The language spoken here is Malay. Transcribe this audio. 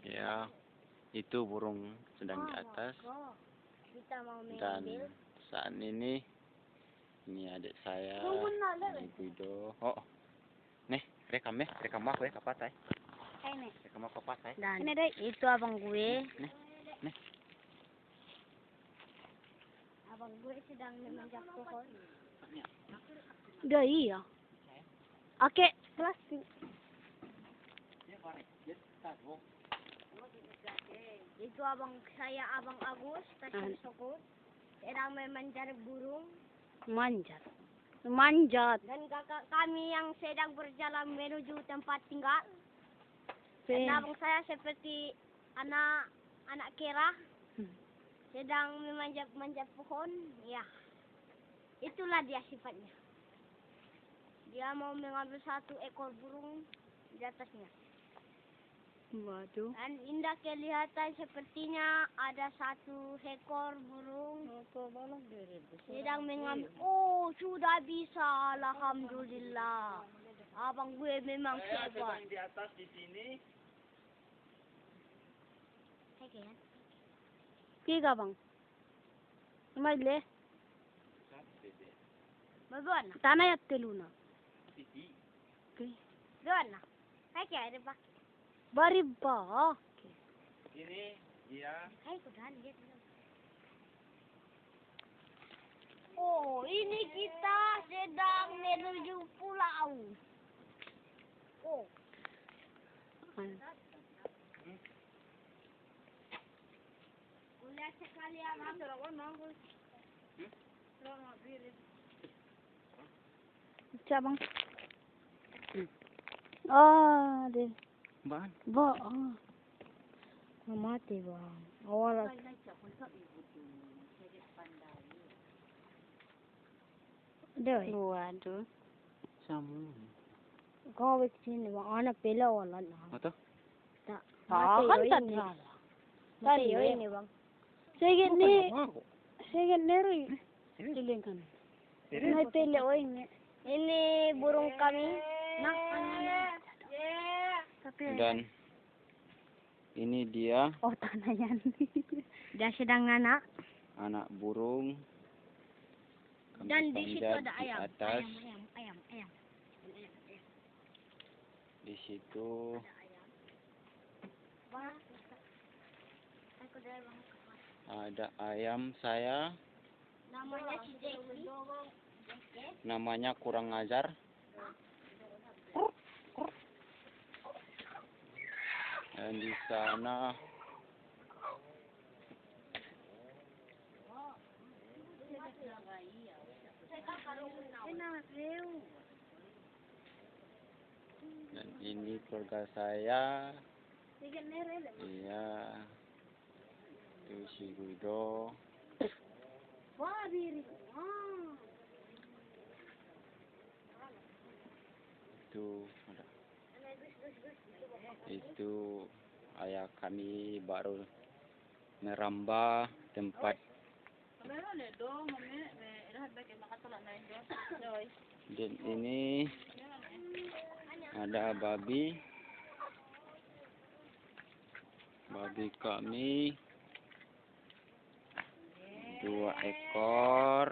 Ya, itu burung sedang di atas. Dan saat ini adik saya, ini Guido. Oh, nih rekam aku ya kapat ay. Rekam aku kapat ay. Dan ini deh, itu abang gue. Nih. Abang gue sedang memanjat pohon. Udah iya. Oke, plastik. Itu abang saya, Abang Agus, Stasiun Sokut. Sedang memanjat burung. Manjat. Dan kakak kami yang sedang berjalan menuju tempat tinggal. Dan abang saya seperti anak kera. Sedang memanjat pohon. Ya. Itulah dia sifatnya. Dia mau mengambil satu ekor burung di atasnya. Waduh. Dan indah kelihatan sepertinya ada satu ekor burung sedang mengambil. Oh, sudah bisa. Alhamdulillah. Abang gue memang hebat. Di atas di sini. Tiga bang. Maile. Babuan. Tanah ya teluna. Doan. Hai kaya ada pak. Bariba. Ini dia. Hai kudan dia. Oh, ini kita sedang menuju pulau. Oh. Udah sekali abang. Cabang. Oh, deh. Bang. Mati bang. Awal. Deh. Waduh. Samu. Kau sini bang. Anak pela wala na. Apa? Tak. Kan tak salah. Tadi ini bang. Saya neri. Silingkan. Nai pela ini. Ini burung kami. Dan ini dia. Oh, tanayan. Dia sedang anak Burung. Kami dan di situ ada di ayam. Atas. Ayam. Di situ ada ayam saya. Namanya si Jackie. Namanya kurang ajar. Dan di sana dan ini keluarga saya. Iya, itu si Guido. Itu ayah kami baru merambah tempat. Dan ini ada babi kami 2 ekor.